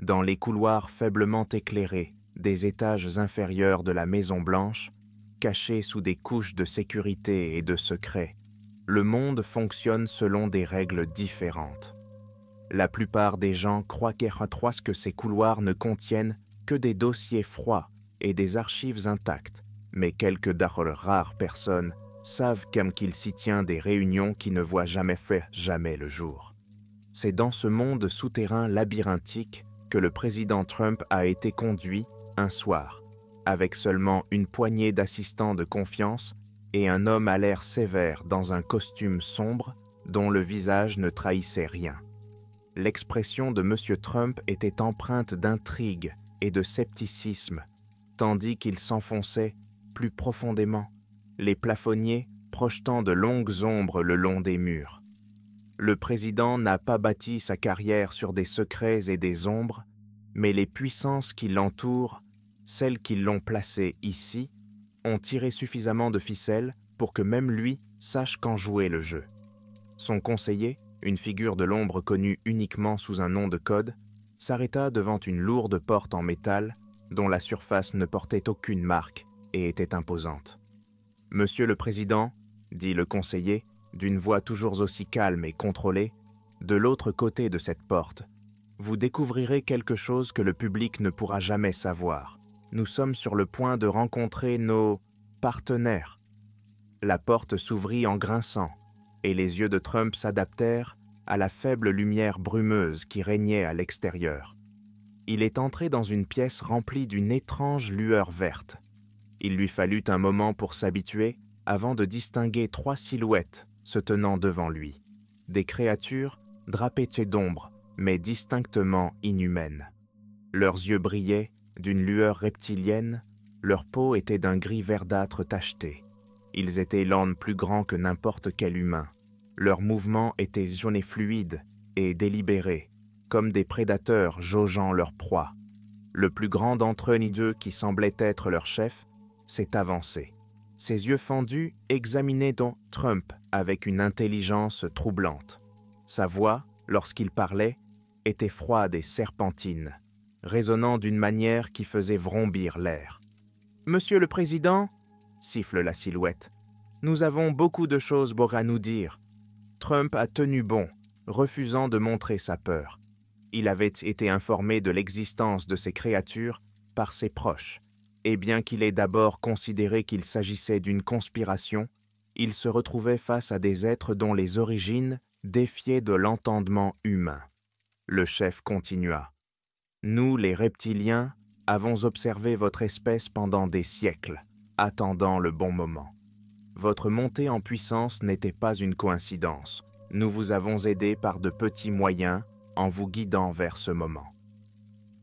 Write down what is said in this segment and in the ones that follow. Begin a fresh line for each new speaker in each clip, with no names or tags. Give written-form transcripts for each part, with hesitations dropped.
Dans les couloirs faiblement éclairés des étages inférieurs de la Maison-Blanche, cachés sous des couches de sécurité et de secret, le monde fonctionne selon des règles différentes. La plupart des gens croient que ces couloirs ne contiennent que des dossiers froids et des archives intactes, mais quelques rares personnes savent qu'il s'y tient des réunions qui ne voient jamais le jour. C'est dans ce monde souterrain labyrinthique que le président Trump a été conduit un soir, avec seulement une poignée d'assistants de confiance et un homme à l'air sévère dans un costume sombre dont le visage ne trahissait rien. L'expression de M. Trump était empreinte d'intrigue et de scepticisme, tandis qu'il s'enfonçait plus profondément, les plafonniers projetant de longues ombres le long des murs. Le président n'a pas bâti sa carrière sur des secrets et des ombres, mais les puissances qui l'entourent, celles qui l'ont placé ici, ont tiré suffisamment de ficelles pour que même lui sache quand jouer le jeu. Son conseiller, une figure de l'ombre connue uniquement sous un nom de code, s'arrêta devant une lourde porte en métal dont la surface ne portait aucune marque et était imposante. « Monsieur le Président, » dit le conseiller, d'une voix toujours aussi calme et contrôlée, « de l'autre côté de cette porte, vous découvrirez quelque chose que le public ne pourra jamais savoir. Nous sommes sur le point de rencontrer nos partenaires. » La porte s'ouvrit en grinçant, et les yeux de Trump s'adaptèrent à la faible lumière brumeuse qui régnait à l'extérieur. Il est entré dans une pièce remplie d'une étrange lueur verte. Il lui fallut un moment pour s'habituer avant de distinguer 3 silhouettes se tenant devant lui. Des créatures drapées d'ombre, mais distinctement inhumaines. Leurs yeux brillaient d'une lueur reptilienne, leur peau était d'un gris verdâtre tacheté. Ils étaient plus grands que n'importe quel humain. Leurs mouvements étaient jaunes et fluides et délibérés, comme des prédateurs jaugeant leur proie. Le plus grand d'entre eux, qui semblait être leur chef, s'est avancé. Ses yeux fendus examinaient donc Trump avec une intelligence troublante. Sa voix, lorsqu'il parlait, était froide et serpentine, résonnant d'une manière qui faisait vrombir l'air. « Monsieur le Président, » siffle la silhouette, « nous avons beaucoup de choses à nous dire. » Trump a tenu bon, refusant de montrer sa peur. Il avait été informé de l'existence de ces créatures par ses proches, et bien qu'il ait d'abord considéré qu'il s'agissait d'une conspiration, il se retrouvait face à des êtres dont les origines défiaient de l'entendement humain. Le chef continua. « Nous, les reptiliens, avons observé votre espèce pendant des siècles, attendant le bon moment. Votre montée en puissance n'était pas une coïncidence. Nous vous avons aidé par de petits moyens en vous guidant vers ce moment. »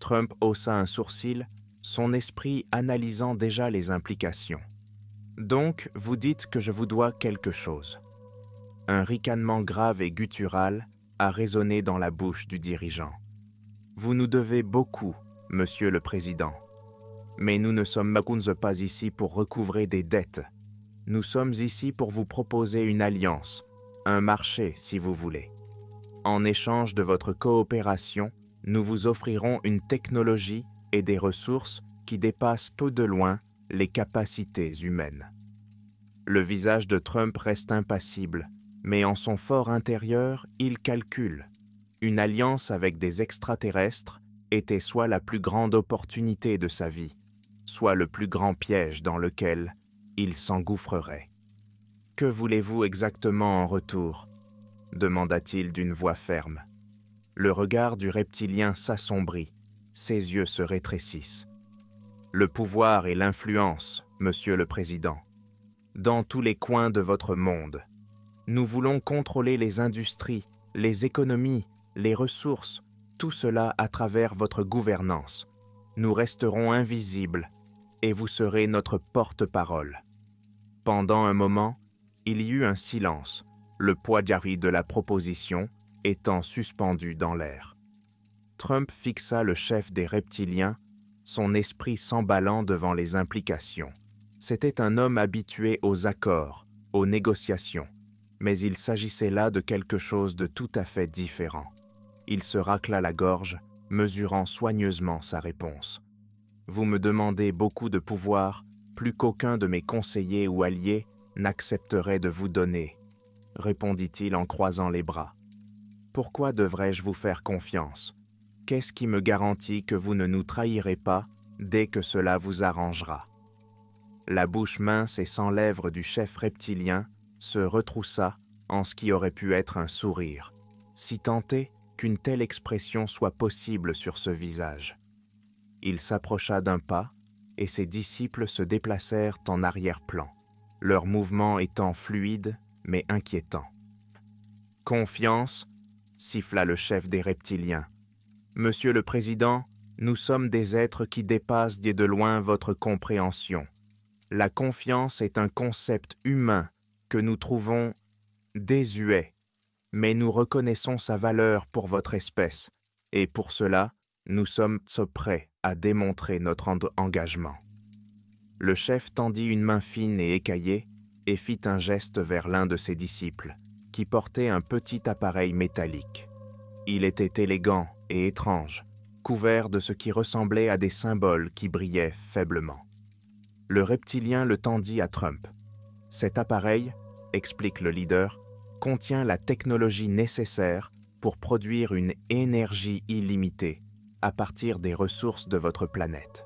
Trump haussa un sourcil, son esprit analysant déjà les implications. « Donc, vous dites que je vous dois quelque chose. » Un ricanement grave et guttural a résonné dans la bouche du dirigeant. « Vous nous devez beaucoup, Monsieur le Président. Mais nous ne sommes pas ici pour recouvrer des dettes. Nous sommes ici pour vous proposer une alliance, un marché si vous voulez. En échange de votre coopération, nous vous offrirons une technologie et des ressources qui dépassent tout de loin les capacités humaines. » Le visage de Trump reste impassible, mais en son fort intérieur, il calcule. Une alliance avec des extraterrestres était soit la plus grande opportunité de sa vie, soit le plus grand piège dans lequel il s'engouffrerait. « Que voulez-vous exactement en retour ?» demanda-t-il d'une voix ferme. Le regard du reptilien s'assombrit, ses yeux se rétrécissent. « Le pouvoir et l'influence, Monsieur le Président, dans tous les coins de votre monde. Nous voulons contrôler les industries, les économies, les ressources, tout cela à travers votre gouvernance. Nous resterons invisibles et vous serez notre porte-parole. » Pendant un moment, il y eut un silence, le poids de la proposition étant suspendu dans l'air. Trump fixa le chef des reptiliens, son esprit s'emballant devant les implications. C'était un homme habitué aux accords, aux négociations, mais il s'agissait là de quelque chose de tout à fait différent. Il se racla la gorge mesurant soigneusement sa réponse. « Vous me demandez beaucoup de pouvoir, plus qu'aucun de mes conseillers ou alliés n'accepterait de vous donner, » répondit-il en croisant les bras. « Pourquoi devrais-je vous faire confiance? Qu'est-ce qui me garantit que vous ne nous trahirez pas dès que cela vous arrangera ?» La bouche mince et sans lèvres du chef reptilien se retroussa en ce qui aurait pu être un sourire, si tant est qu'une telle expression soit possible sur ce visage. Il s'approcha d'un pas, et ses disciples se déplacèrent en arrière-plan, leurs mouvements étant fluides mais inquiétants. « Confiance » siffla le chef des reptiliens. « Monsieur le Président, nous sommes des êtres qui dépassent de loin votre compréhension. La confiance est un concept humain que nous trouvons désuet, mais nous reconnaissons sa valeur pour votre espèce, et pour cela, nous sommes prêts à démontrer notre engagement. » Le chef tendit une main fine et écaillée et fit un geste vers l'un de ses disciples, qui portait un petit appareil métallique. Il était élégant et étrange, couvert de ce qui ressemblait à des symboles qui brillaient faiblement. Le reptilien le tendit à Trump. « Cet appareil, explique le leader, contient la technologie nécessaire pour produire une énergie illimitée à partir des ressources de votre planète.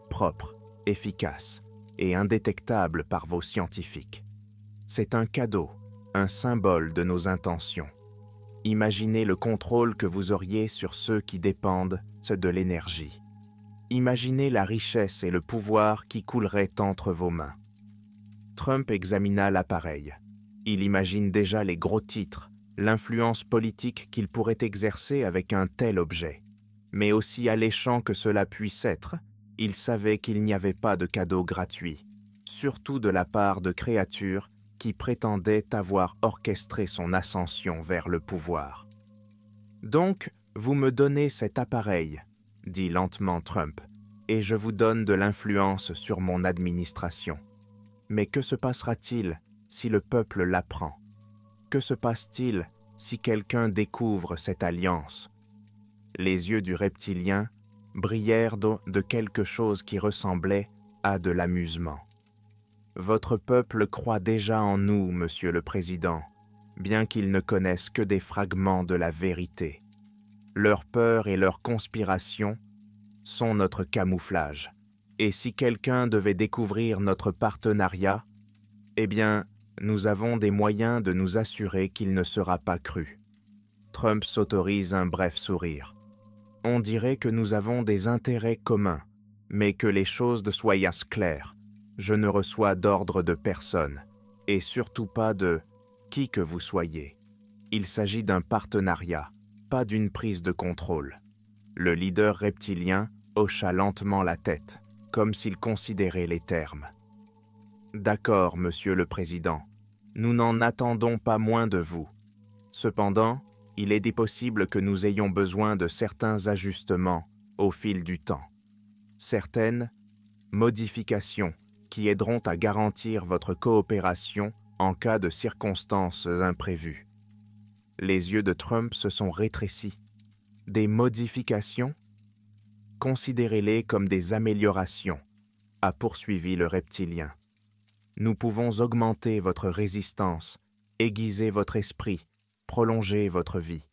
Propre, efficace et indétectable par vos scientifiques. C'est un cadeau, un symbole de nos intentions. Imaginez le contrôle que vous auriez sur ceux qui dépendent de l'énergie. Imaginez la richesse et le pouvoir qui couleraient entre vos mains. » Trump examina l'appareil. Il imagine déjà les gros titres, l'influence politique qu'il pourrait exercer avec un tel objet. Mais aussi alléchant que cela puisse être, il savait qu'il n'y avait pas de cadeau gratuit, surtout de la part de créatures qui prétendaient avoir orchestré son ascension vers le pouvoir. « Donc, vous me donnez cet appareil, » dit lentement Trump, « et je vous donne de l'influence sur mon administration. Mais que se passera-t-il si le peuple l'apprend? Que se passe-t-il si quelqu'un découvre cette alliance? » Les yeux du reptilien brillèrent de quelque chose qui ressemblait à de l'amusement. « Votre peuple croit déjà en nous, Monsieur le Président, bien qu'ils ne connaissent que des fragments de la vérité. Leur peur et leur conspiration sont notre camouflage. Et si quelqu'un devait découvrir notre partenariat, eh bien, nous avons des moyens de nous assurer qu'il ne sera pas cru. » Trump s'autorise un bref sourire. « On dirait que nous avons des intérêts communs, mais que les choses soient claires. Je ne reçois d'ordre de personne, et surtout pas de qui que vous soyez. Il s'agit d'un partenariat, pas d'une prise de contrôle. » Le leader reptilien hocha lentement la tête, comme s'il considérait les termes. « D'accord, Monsieur le Président, nous n'en attendons pas moins de vous. Cependant, il est possible que nous ayons besoin de certains ajustements au fil du temps. Certaines modifications qui aideront à garantir votre coopération en cas de circonstances imprévues. » Les yeux de Trump se sont rétrécis. « Des modifications ? Considérez-les comme des améliorations, » a poursuivi le reptilien. « Nous pouvons augmenter votre résistance, aiguiser votre esprit, prolonger votre vie.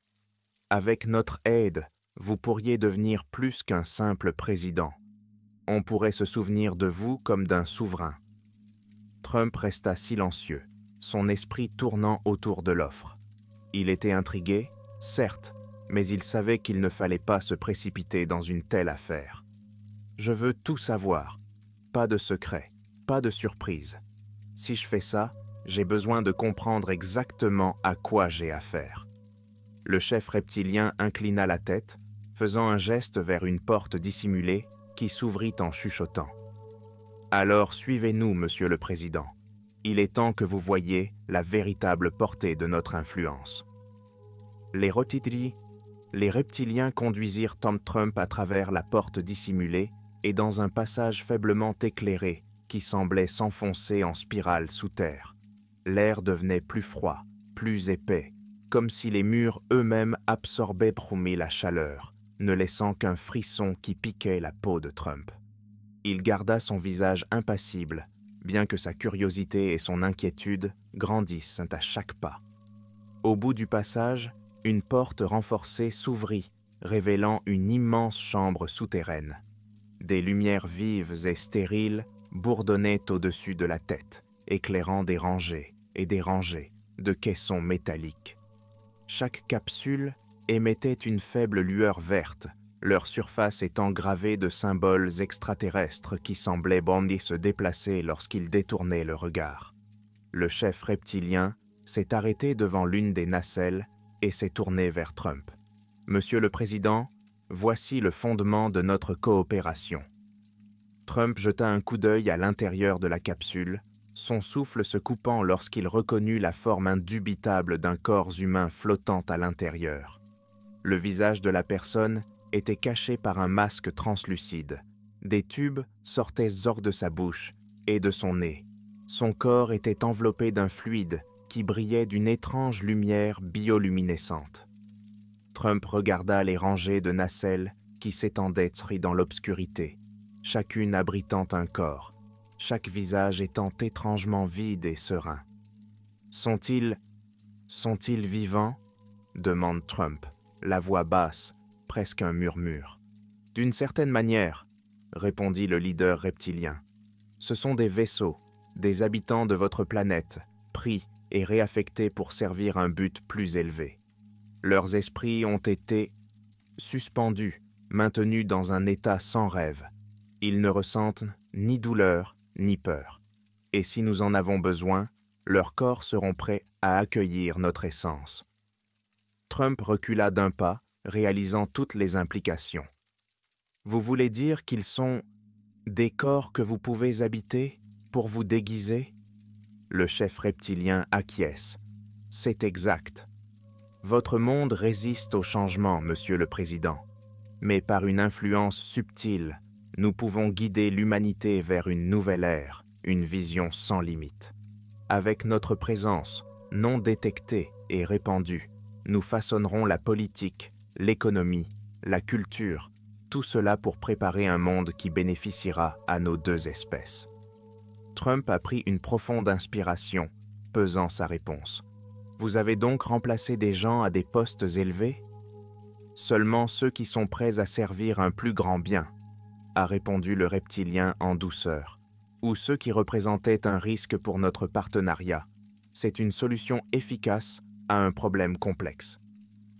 Avec notre aide, vous pourriez devenir plus qu'un simple président. On pourrait se souvenir de vous comme d'un souverain. » Trump resta silencieux, son esprit tournant autour de l'offre. Il était intrigué, certes, mais il savait qu'il ne fallait pas se précipiter dans une telle affaire. « Je veux tout savoir, pas de secret, pas de surprise. Si je fais ça, j'ai besoin de comprendre exactement à quoi j'ai affaire. » Le chef reptilien inclina la tête, faisant un geste vers une porte dissimulée qui s'ouvrit en chuchotant. « Alors suivez-nous, Monsieur le Président. Il est temps que vous voyiez la véritable portée de notre influence. » Les reptiliens conduisirent Tom Trump à travers la porte dissimulée et dans un passage faiblement éclairé qui semblait s'enfoncer en spirale sous terre. L'air devenait plus froid, plus épais, comme si les murs eux-mêmes absorbaient la chaleur, ne laissant qu'un frisson qui piquait la peau de Trump. Il garda son visage impassible, bien que sa curiosité et son inquiétude grandissent à chaque pas. Au bout du passage, une porte renforcée s'ouvrit, révélant une immense chambre souterraine. Des lumières vives et stériles bourdonnaient au-dessus de la tête, éclairant des rangées et des rangées de caissons métalliques. Chaque capsule émettait une faible lueur verte, leur surface étant gravée de symboles extraterrestres qui semblaient se déplacer lorsqu'ils détournaient le regard. Le chef reptilien s'est arrêté devant l'une des nacelles et s'est tourné vers Trump. « Monsieur le Président, voici le fondement de notre coopération. » Trump jeta un coup d'œil à l'intérieur de la capsule, son souffle se coupant lorsqu'il reconnut la forme indubitable d'un corps humain flottant à l'intérieur. Le visage de la personne était caché par un masque translucide. Des tubes sortaient hors de sa bouche et de son nez. Son corps était enveloppé d'un fluide qui brillait d'une étrange lumière bioluminescente. Trump regarda les rangées de nacelles qui s'étendaient dans l'obscurité, chacune abritant un corps, chaque visage étant étrangement vide et serein. « Sont-ils vivants ?» demande Trump, la voix basse, presque un murmure. « D'une certaine manière, » répondit le leader reptilien. « Ce sont des vaisseaux, des habitants de votre planète, pris et réaffectés pour servir un but plus élevé. Leurs esprits ont été suspendus, maintenus dans un état sans rêve. Ils ne ressentent ni douleur ni peur. Et si nous en avons besoin, leurs corps seront prêts à accueillir notre essence. » Trump recula d'un pas, réalisant toutes les implications. « Vous voulez dire qu'ils sont des corps que vous pouvez habiter pour vous déguiser ?» Le chef reptilien acquiesce. « C'est exact. Votre monde résiste au changement, Monsieur le Président. Mais par une influence subtile, nous pouvons guider l'humanité vers une nouvelle ère, une vision sans limite. Avec notre présence, non détectée et répandue, nous façonnerons la politique, l'économie, la culture, tout cela pour préparer un monde qui bénéficiera à nos deux espèces. » Trump a pris une profonde inspiration, pesant sa réponse. « Vous avez donc remplacé des gens à des postes élevés ? Seulement ceux qui sont prêts à servir un plus grand bien, » a répondu le reptilien en douceur, « ou ceux qui représentaient un risque pour notre partenariat. C'est une solution efficace à un problème complexe. »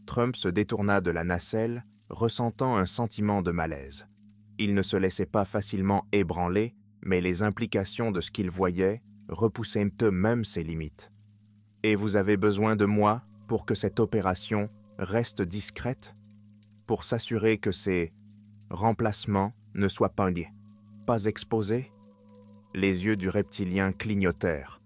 Trump se détourna de la nacelle, ressentant un sentiment de malaise. Il ne se laissait pas facilement ébranler, mais les implications de ce qu'il voyait repoussaient même ses limites. « Et vous avez besoin de moi pour que cette opération reste discrète, pour s'assurer que ces remplacements ne soient pas exposés ?» Les yeux du reptilien clignotèrent,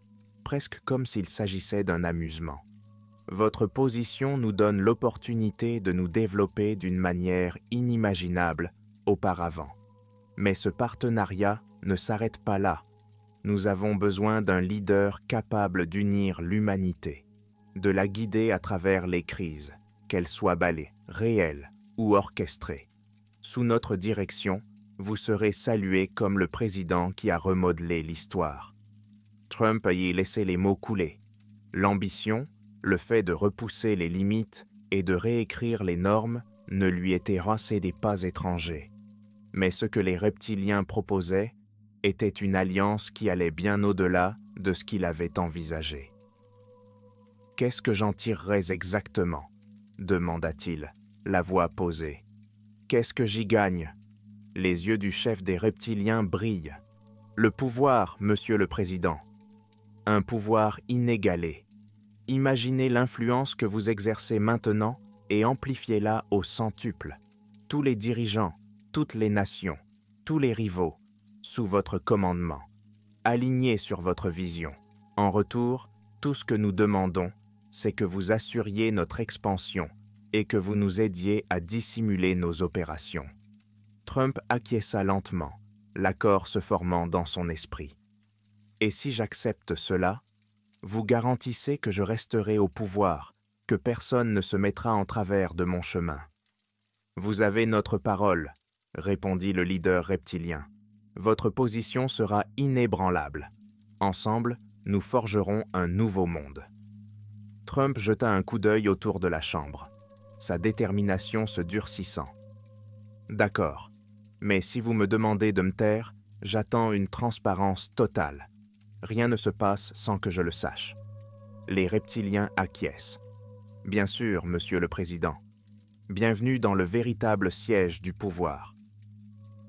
presque comme s'il s'agissait d'un amusement. « Votre position nous donne l'opportunité de nous développer d'une manière inimaginable auparavant. Mais ce partenariat ne s'arrête pas là. Nous avons besoin d'un leader capable d'unir l'humanité, de la guider à travers les crises, qu'elles soient réelles ou orchestrées. Sous notre direction, vous serez salué comme le président qui a remodelé l'histoire. » Trump a y laissé les mots couler. L'ambition, le fait de repousser les limites et de réécrire les normes ne lui étaient des pas étrangers. Mais ce que les reptiliens proposaient était une alliance qui allait bien au-delà de ce qu'il avait envisagé. « Qu'est-ce que j'en tirerais exactement ?» demanda-t-il, la voix posée. « Qu'est-ce que j'y gagne ?» Les yeux du chef des reptiliens brillent. « Le pouvoir, Monsieur le Président. Un pouvoir inégalé. Imaginez l'influence que vous exercez maintenant et amplifiez-la au centuple. Tous les dirigeants, toutes les nations, tous les rivaux, sous votre commandement. Alignés sur votre vision. En retour, tout ce que nous demandons, c'est que vous assuriez notre expansion et que vous nous aidiez à dissimuler nos opérations. » Trump acquiesça lentement, l'accord se formant dans son esprit. « Et si j'accepte cela, vous garantissez que je resterai au pouvoir, que personne ne se mettra en travers de mon chemin. » Vous avez notre parole, répondit le leader reptilien. Votre position sera inébranlable. Ensemble, nous forgerons un nouveau monde. Trump jeta un coup d'œil autour de la chambre, sa détermination se durcissant. D'accord, mais si vous me demandez de me taire, j'attends une transparence totale. Rien ne se passe sans que je le sache. Les reptiliens acquiescent. Bien sûr, Monsieur le Président. Bienvenue dans le véritable siège du pouvoir.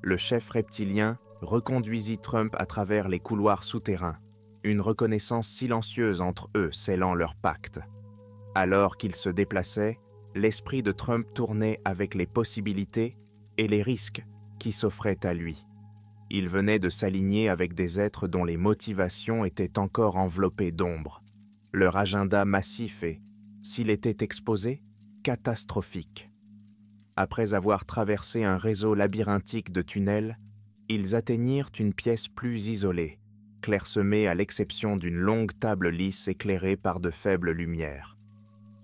Le chef reptilien reconduisit Trump à travers les couloirs souterrains, une reconnaissance silencieuse entre eux scellant leur pacte. Alors qu'il se déplaçait, l'esprit de Trump tournait avec les possibilités et les risques qui s'offraient à lui. Il venait de s'aligner avec des êtres dont les motivations étaient encore enveloppées d'ombre. Leur agenda massif et, s'il était exposé, catastrophique. Après avoir traversé un réseau labyrinthique de tunnels, ils atteignirent une pièce plus isolée, clairsemée à l'exception d'une longue table lisse éclairée par de faibles lumières.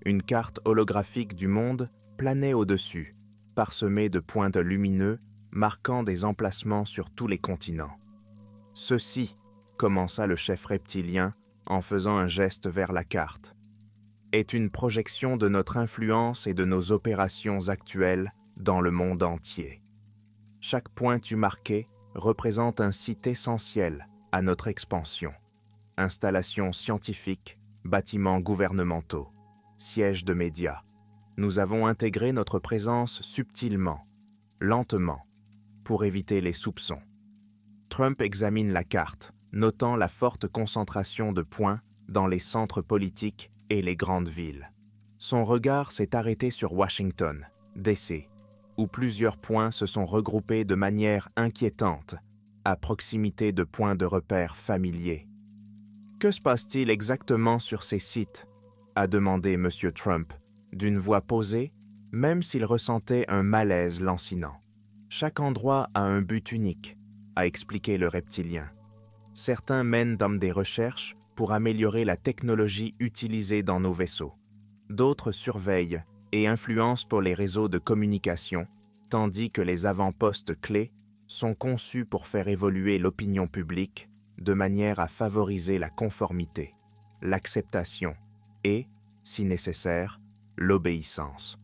Une carte holographique du monde planait au-dessus, parsemée de points lumineux marquant des emplacements sur tous les continents. « Ceci, commença le chef reptilien en faisant un geste vers la carte, est une projection de notre influence et de nos opérations actuelles dans le monde entier. Chaque point marqué représente un site essentiel à notre expansion. Installations scientifiques, bâtiments gouvernementaux, sièges de médias. Nous avons intégré notre présence subtilement, lentement, pour éviter les soupçons. » Trump examine la carte, notant la forte concentration de points dans les centres politiques et les grandes villes. Son regard s'est arrêté sur Washington, D.C., où plusieurs points se sont regroupés de manière inquiétante, à proximité de points de repère familiers. « Que se passe-t-il exactement sur ces sites ?» a demandé M. Trump, d'une voix posée, même s'il ressentait un malaise lancinant. « Chaque endroit a un but unique, » a expliqué le reptilien. « Certains mènent dans des recherches pour améliorer la technologie utilisée dans nos vaisseaux. D'autres surveillent et influencent pour les réseaux de communication, tandis que les avant-postes clés sont conçus pour faire évoluer l'opinion publique de manière à favoriser la conformité, l'acceptation et, si nécessaire, l'obéissance. »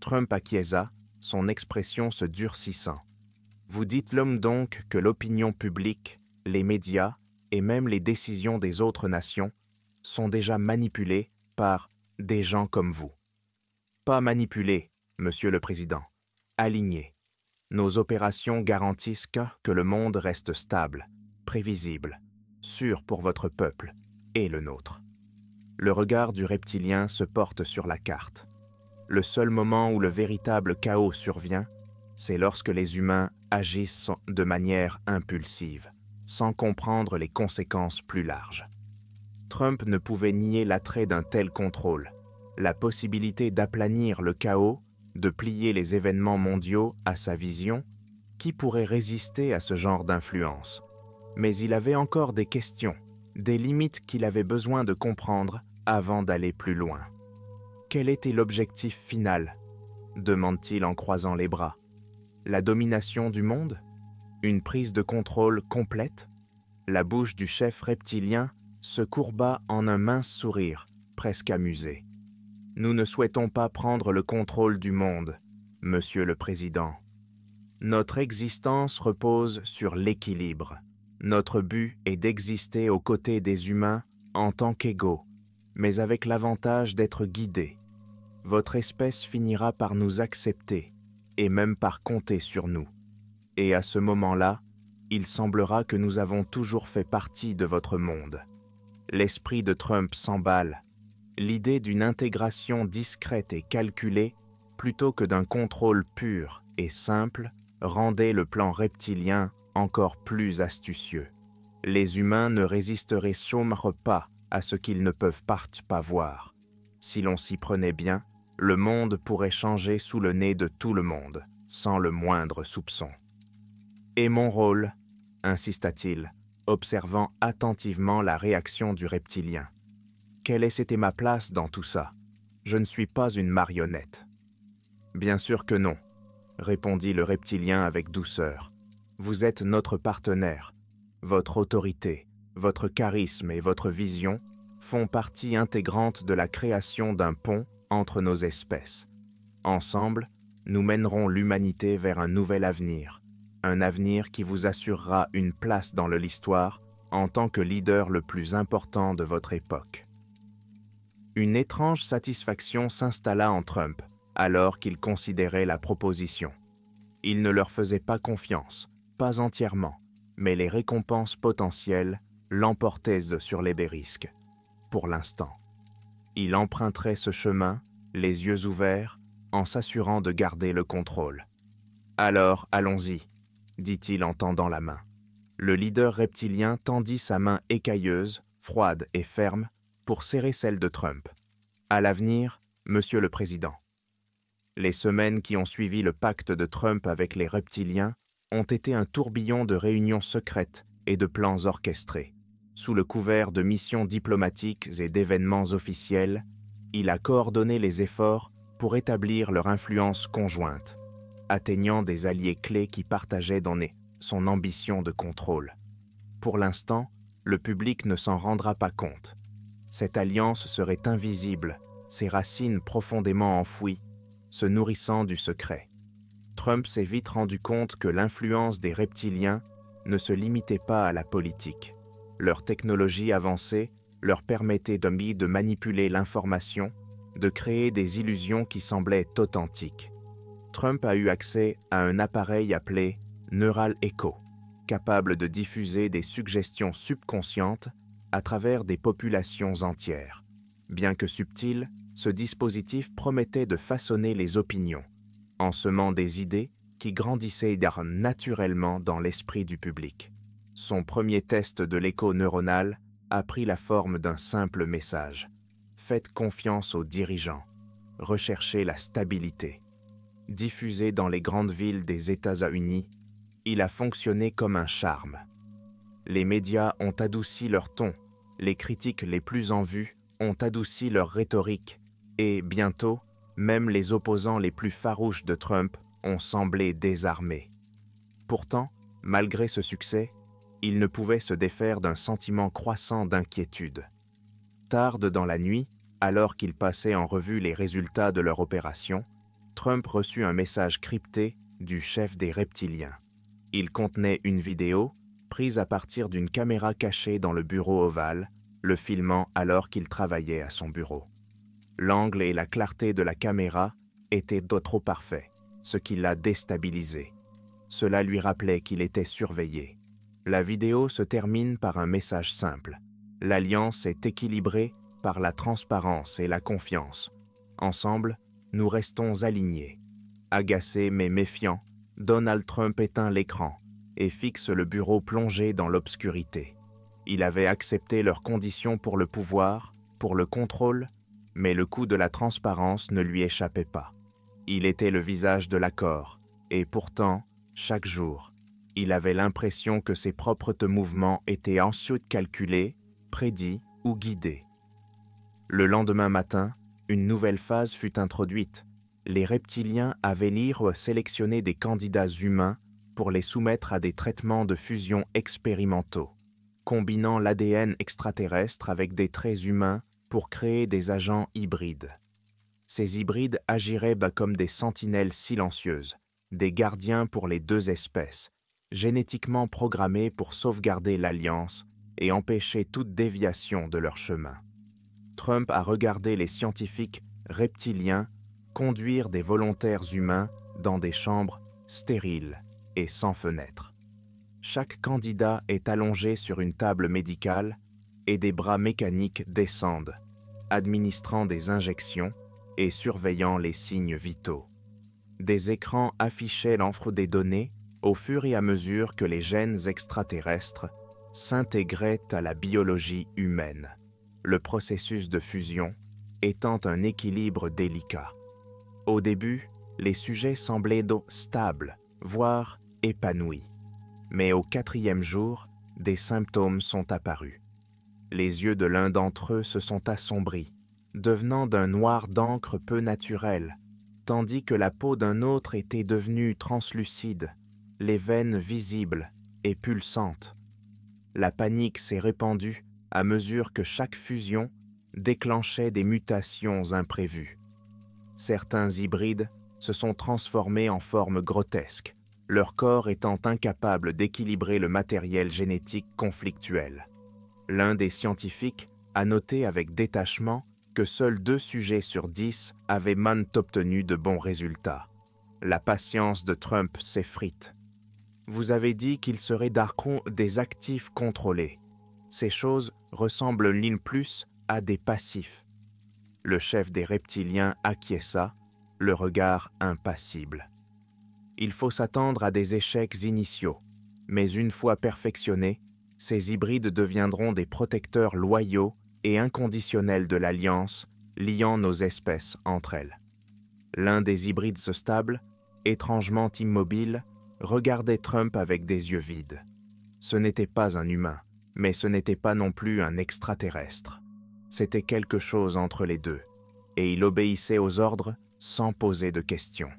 Trump acquiesça, son expression se durcissant. « Vous dites l'homme donc que l'opinion publique, les médias et même les décisions des autres nations sont déjà manipulées par des gens comme vous. » Pas manipulés, Monsieur le Président, alignés. Nos opérations garantissent que le monde reste stable, prévisible, sûr pour votre peuple et le nôtre. Le regard du reptilien se porte sur la carte. Le seul moment où le véritable chaos survient, c'est lorsque les humains agissent de manière impulsive, sans comprendre les conséquences plus larges. Trump ne pouvait nier l'attrait d'un tel contrôle, la possibilité d'aplanir le chaos, de plier les événements mondiaux à sa vision. Qui pourrait résister à ce genre d'influence? Mais il avait encore des questions, des limites qu'il avait besoin de comprendre avant d'aller plus loin. Quel était l'objectif final? Demande-t-il en croisant les bras. La domination du monde? Une prise de contrôle complète? La bouche du chef reptilien se courba en un mince sourire, presque amusé. « Nous ne souhaitons pas prendre le contrôle du monde, Monsieur le Président. Notre existence repose sur l'équilibre. Notre but est d'exister aux côtés des humains en tant qu'égaux, mais avec l'avantage d'être guidés. Votre espèce finira par nous accepter et même par compter sur nous. Et à ce moment-là, il semblera que nous avons toujours fait partie de votre monde. » L'esprit de Trump s'emballe. L'idée d'une intégration discrète et calculée, plutôt que d'un contrôle pur et simple, rendait le plan reptilien encore plus astucieux. Les humains ne résisteraient sûrement pas à ce qu'ils ne peuvent pas voir. Si l'on s'y prenait bien, le monde pourrait changer sous le nez de tout le monde, sans le moindre soupçon. « Et mon rôle ?» insista-t-il, observant attentivement la réaction du reptilien. « Quelle était ma place dans tout ça? Je ne suis pas une marionnette. » « Bien sûr que non, » répondit le reptilien avec douceur. Vous êtes notre partenaire. Votre autorité, votre charisme et votre vision font partie intégrante de la création d'un pont entre nos espèces. Ensemble, nous mènerons l'humanité vers un nouvel avenir, un avenir qui vous assurera une place dans l'histoire en tant que leader le plus important de votre époque. Une étrange satisfaction s'installa en Trump alors qu'il considérait la proposition. Il ne leur faisait pas confiance, pas entièrement, mais les récompenses potentielles l'emportaient sur les risques, pour l'instant. Il emprunterait ce chemin, les yeux ouverts, en s'assurant de garder le contrôle. « Alors, allons-y », dit-il en tendant la main. Le leader reptilien tendit sa main écailleuse, froide et ferme, pour serrer celle de Trump. « À l'avenir, Monsieur le Président. » Les semaines qui ont suivi le pacte de Trump avec les reptiliens ont été un tourbillon de réunions secrètes et de plans orchestrés. Sous le couvert de missions diplomatiques et d'événements officiels, il a coordonné les efforts pour établir leur influence conjointe, atteignant des alliés clés qui partageaient son ambition de contrôle. Pour l'instant, le public ne s'en rendra pas compte. Cette alliance serait invisible, ses racines profondément enfouies, se nourrissant du secret. Trump s'est vite rendu compte que l'influence des reptiliens ne se limitait pas à la politique. Leur technologie avancée leur permettait de manipuler l'information, de créer des illusions qui semblaient authentiques. Trump a eu accès à un appareil appelé Neural Echo, capable de diffuser des suggestions subconscientes à travers des populations entières. Bien que subtil, ce dispositif promettait de façonner les opinions, en semant des idées qui grandissaient naturellement dans l'esprit du public. Son premier test de l'écho neuronal a pris la forme d'un simple message. Faites confiance aux dirigeants. Recherchez la stabilité. Diffusé dans les grandes villes des États-Unis, il a fonctionné comme un charme. Les médias ont adouci leur ton, les critiques les plus en vue ont adouci leur rhétorique, et bientôt, même les opposants les plus farouches de Trump ont semblé désarmés. Pourtant, malgré ce succès, il ne pouvait se défaire d'un sentiment croissant d'inquiétude. Tard dans la nuit, alors qu'il passait en revue les résultats de leur opération, Trump reçut un message crypté du chef des reptiliens. Il contenait une vidéo prise à partir d'une caméra cachée dans le bureau ovale, le filmant alors qu'il travaillait à son bureau. L'angle et la clarté de la caméra étaient trop parfaits, ce qui l'a déstabilisé. Cela lui rappelait qu'il était surveillé. La vidéo se termine par un message simple. L'alliance est équilibrée par la transparence et la confiance. Ensemble, nous restons alignés. Agacé mais méfiant, Donald Trump éteint l'écran et fixe le bureau plongé dans l'obscurité. Il avait accepté leurs conditions pour le pouvoir, pour le contrôle, mais le coup de la transparence ne lui échappait pas. Il était le visage de l'accord, et pourtant, chaque jour, il avait l'impression que ses propres mouvements étaient ensuite calculés, prédits ou guidés. Le lendemain matin, une nouvelle phase fut introduite. Les reptiliens avaient sélectionné des candidats humains pour les soumettre à des traitements de fusion expérimentaux, combinant l'ADN extraterrestre avec des traits humains pour créer des agents hybrides. Ces hybrides agiraient comme des sentinelles silencieuses, des gardiens pour les deux espèces, génétiquement programmés pour sauvegarder l'alliance et empêcher toute déviation de leur chemin. Trump a regardé les scientifiques reptiliens conduire des volontaires humains dans des chambres stériles et sans fenêtres. Chaque candidat est allongé sur une table médicale et des bras mécaniques descendent, administrant des injections et surveillant les signes vitaux. Des écrans affichaient l'enfre des données au fur et à mesure que les gènes extraterrestres s'intégraient à la biologie humaine, le processus de fusion étant un équilibre délicat. Au début, les sujets semblaient stables, voire épanouis. Mais au 4e jour, des symptômes sont apparus. Les yeux de l'un d'entre eux se sont assombris, devenant d'un noir d'encre peu naturel, tandis que la peau d'un autre était devenue translucide, les veines visibles et pulsantes. La panique s'est répandue à mesure que chaque fusion déclenchait des mutations imprévues. Certains hybrides se sont transformés en formes grotesques, leur corps étant incapable d'équilibrer le matériel génétique conflictuel. L'un des scientifiques a noté avec détachement que seuls 2 sujets sur 10 avaient obtenu de bons résultats. La patience de Trump s'effrite. Vous avez dit qu'il serait des actifs contrôlés. Ces choses ressemblent l'une plus à des passifs. Le chef des reptiliens acquiesça, le regard impassible. Il faut s'attendre à des échecs initiaux, mais une fois perfectionnés, ces hybrides deviendront des protecteurs loyaux et inconditionnels de l'alliance liant nos espèces entre elles. L'un des hybrides stables, étrangement immobile, regardait Trump avec des yeux vides. Ce n'était pas un humain, mais ce n'était pas non plus un extraterrestre. C'était quelque chose entre les deux, et il obéissait aux ordres sans poser de questions.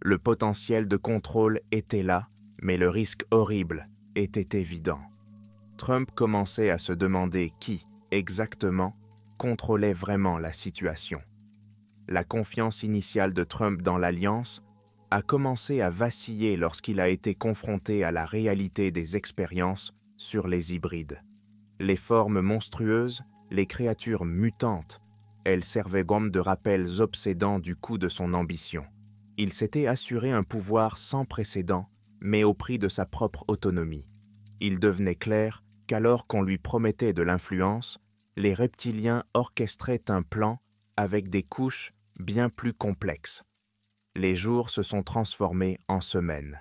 Le potentiel de contrôle était là, mais le risque horrible était évident. Trump commençait à se demander qui, exactement, contrôlait vraiment la situation. La confiance initiale de Trump dans l'Alliance a commencé à vaciller lorsqu'il a été confronté à la réalité des expériences sur les hybrides. Les formes monstrueuses, les créatures mutantes, elles servaient comme de rappels obsédants du coût de son ambition. Il s'était assuré un pouvoir sans précédent, mais au prix de sa propre autonomie. Il devenait clair qu'alors qu'on lui promettait de l'influence, les reptiliens orchestraient un plan avec des couches bien plus complexes. Les jours se sont transformés en semaines,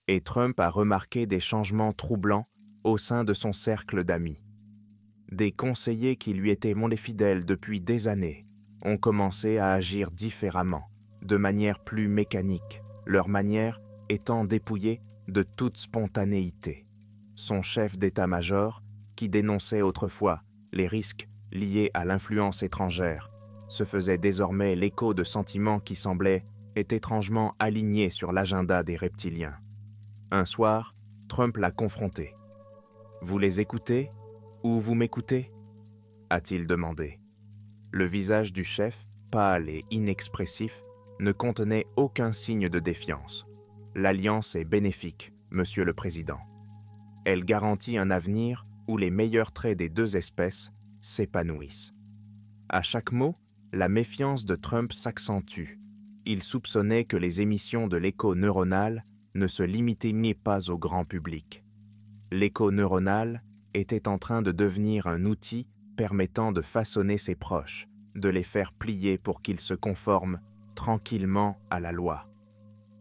et Trump a remarqué des changements troublants au sein de son cercle d'amis. Des conseillers qui lui étaient fidèles depuis des années ont commencé à agir différemment, de manière plus mécanique, leur manière étant dépouillée de toute spontanéité. Son chef d'état-major, qui dénonçait autrefois les risques liés à l'influence étrangère, se faisait désormais l'écho de sentiments qui semblaient étrangement alignés sur l'agenda des reptiliens. Un soir, Trump l'a confronté. « Vous les écoutez ou vous m'écoutez ?» a-t-il demandé. Le visage du chef, pâle et inexpressif, ne contenait aucun signe de défiance. L'alliance est bénéfique, Monsieur le Président. Elle garantit un avenir où les meilleurs traits des deux espèces s'épanouissent. À chaque mot, la méfiance de Trump s'accentue. Il soupçonnait que les émissions de l'écho neuronal ne se limitaient pas au grand public. L'écho neuronal était en train de devenir un outil permettant de façonner ses proches, de les faire plier pour qu'ils se conforment tranquillement à la loi.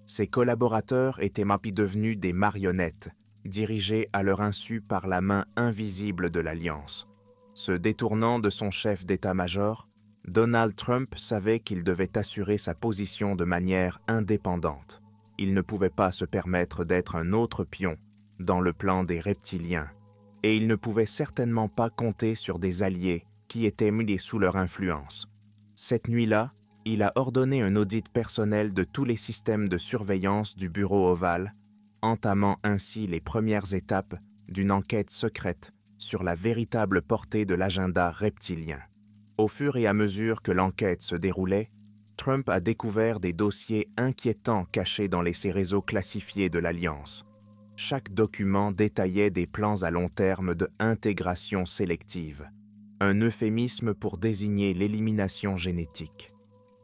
Ses collaborateurs étaient devenus des marionnettes, dirigées à leur insu par la main invisible de l'Alliance. Se détournant de son chef d'état-major, Donald Trump savait qu'il devait assurer sa position de manière indépendante. Il ne pouvait pas se permettre d'être un autre pion dans le plan des reptiliens, et il ne pouvait certainement pas compter sur des alliés qui étaient mis sous leur influence. Cette nuit-là, il a ordonné un audit personnel de tous les systèmes de surveillance du bureau ovale, entamant ainsi les premières étapes d'une enquête secrète sur la véritable portée de l'agenda reptilien. Au fur et à mesure que l'enquête se déroulait, Trump a découvert des dossiers inquiétants cachés dans ses réseaux classifiés de l'Alliance. Chaque document détaillait des plans à long terme de intégration sélective, un euphémisme pour désigner l'élimination génétique.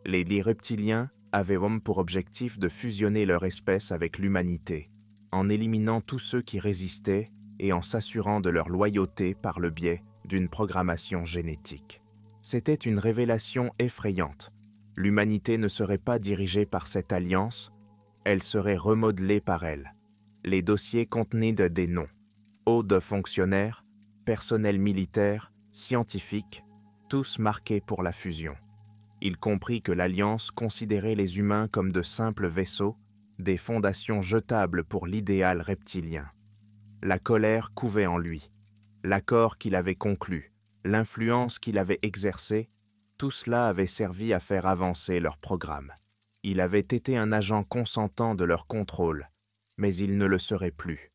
Les reptiliens avaient pour objectif de fusionner leur espèce avec l'humanité, en éliminant tous ceux qui résistaient et en s'assurant de leur loyauté par le biais d'une programmation génétique. C'était une révélation effrayante. L'humanité ne serait pas dirigée par cette alliance, elle serait remodelée par elle. Les dossiers contenaient des noms, hauts de fonctionnaires, personnel militaire, scientifiques, tous marqués pour la fusion. Il comprit que l'Alliance considérait les humains comme de simples vaisseaux, des fondations jetables pour l'idéal reptilien. La colère couvait en lui. L'accord qu'il avait conclu, l'influence qu'il avait exercée, tout cela avait servi à faire avancer leur programme. Il avait été un agent consentant de leur contrôle, mais il ne le serait plus.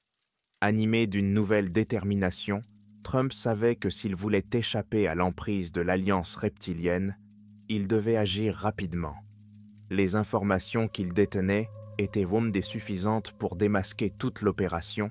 Animé d'une nouvelle détermination, Trump savait que s'il voulait échapper à l'emprise de l'Alliance reptilienne, il devait agir rapidement. Les informations qu'il détenait étaient suffisantes pour démasquer toute l'opération,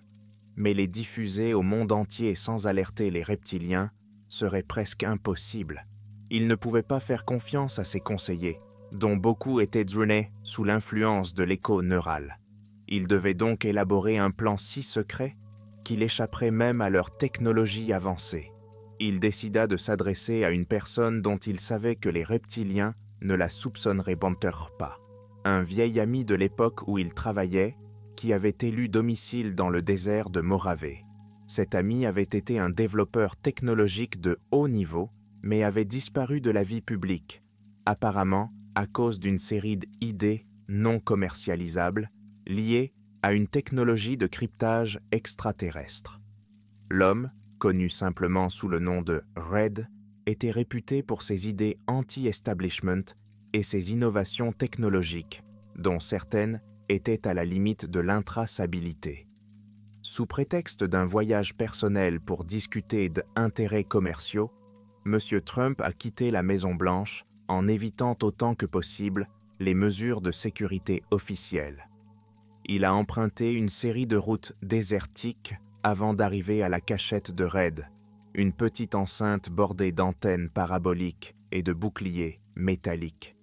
mais les diffuser au monde entier sans alerter les reptiliens serait presque impossible. Il ne pouvait pas faire confiance à ses conseillers, dont beaucoup étaient dreinés sous l'influence de l'écho neural. Il devait donc élaborer un plan si secret qu'il échapperait même à leur technologie avancée. Il décida de s'adresser à une personne dont il savait que les reptiliens ne la soupçonneraient pas. Un vieil ami de l'époque où il travaillait, qui avait élu domicile dans le désert de Morave. Cet ami avait été un développeur technologique de haut niveau, mais avait disparu de la vie publique, apparemment à cause d'une série d'idées non commercialisables liées à une technologie de cryptage extraterrestre. L'homme, connu simplement sous le nom de Red, était réputé pour ses idées anti-establishment et ses innovations technologiques, dont certaines étaient à la limite de l'intraçabilité. Sous prétexte d'un voyage personnel pour discuter d'intérêts commerciaux, M. Trump a quitté la Maison-Blanche en évitant autant que possible les mesures de sécurité officielles. Il a emprunté une série de routes désertiques avant d'arriver à la cachette de Red, une petite enceinte bordée d'antennes paraboliques et de boucliers métalliques.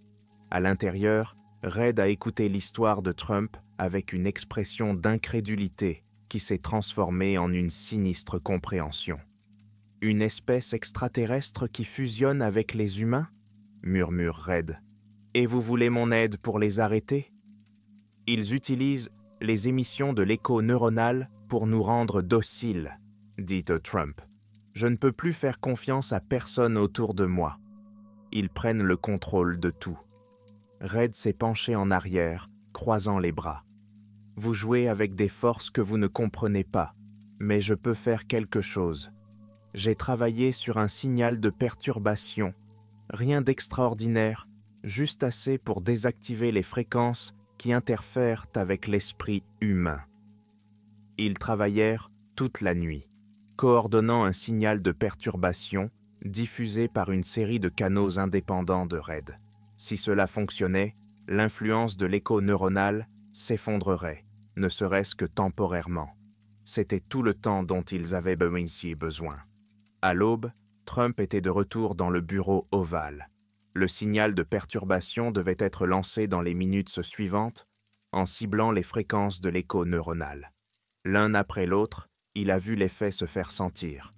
À l'intérieur, Red a écouté l'histoire de Trump avec une expression d'incrédulité qui s'est transformée en une sinistre compréhension. « Une espèce extraterrestre qui fusionne avec les humains ?» murmure Red. « Et vous voulez mon aide pour les arrêter ?» Ils utilisent les émissions de l'écho neuronal pour nous rendre dociles, dit Trump. Je ne peux plus faire confiance à personne autour de moi. Ils prennent le contrôle de tout. Red s'est penché en arrière, croisant les bras. Vous jouez avec des forces que vous ne comprenez pas, mais je peux faire quelque chose. J'ai travaillé sur un signal de perturbation. Rien d'extraordinaire, juste assez pour désactiver les fréquences qui interfèrent avec l'esprit humain. Ils travaillèrent toute la nuit, coordonnant un signal de perturbation diffusé par une série de canaux indépendants de Red. Si cela fonctionnait, l'influence de l'écho neuronal s'effondrerait, ne serait-ce que temporairement. C'était tout le temps dont ils avaient besoin. À l'aube, Trump était de retour dans le bureau ovale. Le signal de perturbation devait être lancé dans les minutes suivantes en ciblant les fréquences de l'écho neuronal. L'un après l'autre, il a vu l'effet se faire sentir.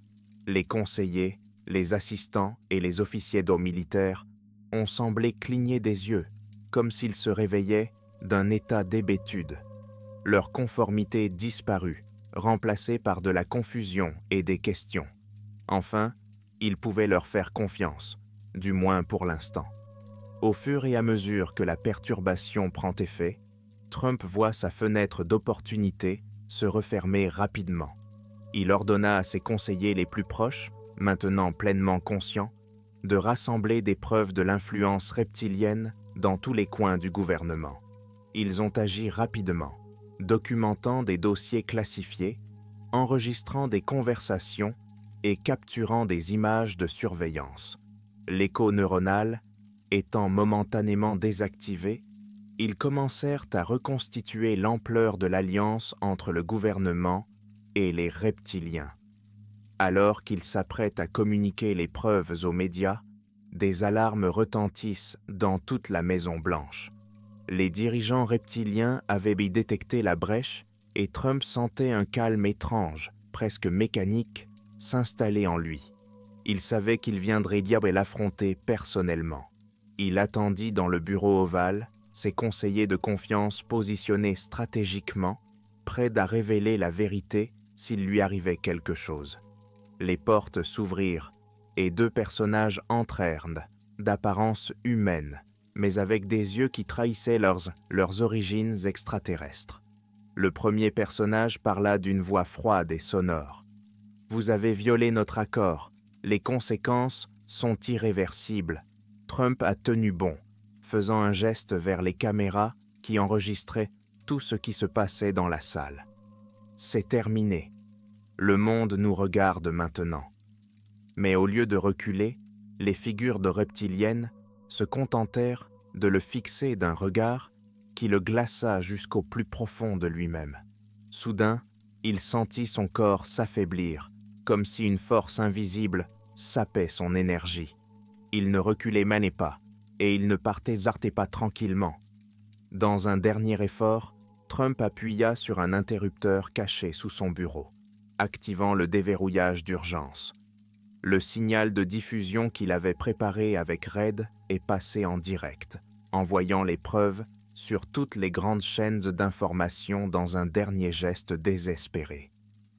Les conseillers, les assistants et les officiers d'eau militaires ont semblé cligner des yeux, comme s'ils se réveillaient d'un état d'hébétude. Leur conformité disparut, remplacée par de la confusion et des questions. Enfin, ils pouvaient leur faire confiance, du moins pour l'instant. Au fur et à mesure que la perturbation prend effet, Trump voit sa fenêtre d'opportunité se refermer rapidement. Il ordonna à ses conseillers les plus proches, maintenant pleinement conscients, de rassembler des preuves de l'influence reptilienne dans tous les coins du gouvernement. Ils ont agi rapidement, documentant des dossiers classifiés, enregistrant des conversations et capturant des images de surveillance. L'écho neuronal étant momentanément désactivé, ils commencèrent à reconstituer l'ampleur de l'alliance entre le gouvernement et les reptiliens. Alors qu'ils s'apprêtent à communiquer les preuves aux médias, des alarmes retentissent dans toute la Maison-Blanche. Les dirigeants reptiliens avaient détecté la brèche et Trump sentait un calme étrange, presque mécanique, s'installer en lui. Il savait qu'il viendrait l'affronter personnellement. Il attendit dans le bureau ovale, ses conseillers de confiance positionnés stratégiquement, prêts à révéler la vérité s'il lui arrivait quelque chose. Les portes s'ouvrirent et deux personnages entrèrent, d'apparence humaine, mais avec des yeux qui trahissaient leurs origines extraterrestres. Le premier personnage parla d'une voix froide et sonore. « Vous avez violé notre accord. Les conséquences sont irréversibles. Trump a tenu bon. faisant un geste vers les caméras qui enregistraient tout ce qui se passait dans la salle. « C'est terminé. Le monde nous regarde maintenant. » Mais au lieu de reculer, les figures de reptiliennes se contentèrent de le fixer d'un regard qui le glaça jusqu'au plus profond de lui-même. Soudain, il sentit son corps s'affaiblir, comme si une force invisible sapait son énergie. Il ne reculait même pas, et il ne partait pas tranquillement. Dans un dernier effort, Trump appuya sur un interrupteur caché sous son bureau, activant le déverrouillage d'urgence. Le signal de diffusion qu'il avait préparé avec RAID est passé en direct, envoyant les preuves sur toutes les grandes chaînes d'information dans un dernier geste désespéré.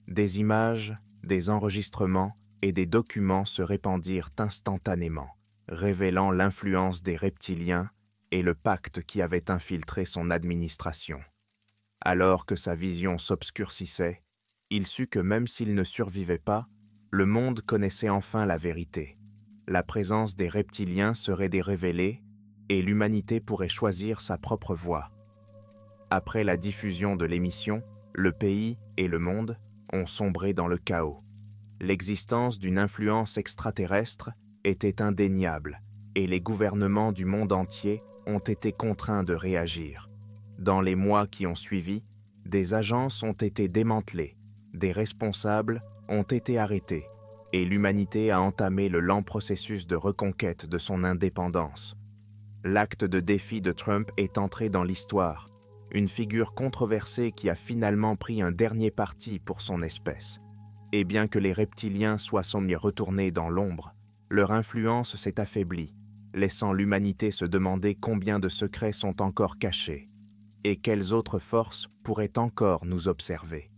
Des images, des enregistrements et des documents se répandirent instantanément, révélant l'influence des reptiliens et le pacte qui avait infiltré son administration. Alors que sa vision s'obscurcissait, il sut que même s'il ne survivait pas, le monde connaissait enfin la vérité. La présence des reptiliens serait révélée et l'humanité pourrait choisir sa propre voie. Après la diffusion de l'émission, le pays et le monde ont sombré dans le chaos. L'existence d'une influence extraterrestre était indéniable et les gouvernements du monde entier ont été contraints de réagir. Dans les mois qui ont suivi, des agences ont été démantelées, des responsables ont été arrêtés et l'humanité a entamé le lent processus de reconquête de son indépendance. L'acte de défi de Trump est entré dans l'histoire, une figure controversée qui a finalement pris un dernier parti pour son espèce. Et bien que les reptiliens soient retournés dans l'ombre, leur influence s'est affaiblie, laissant l'humanité se demander combien de secrets sont encore cachés et quelles autres forces pourraient encore nous observer.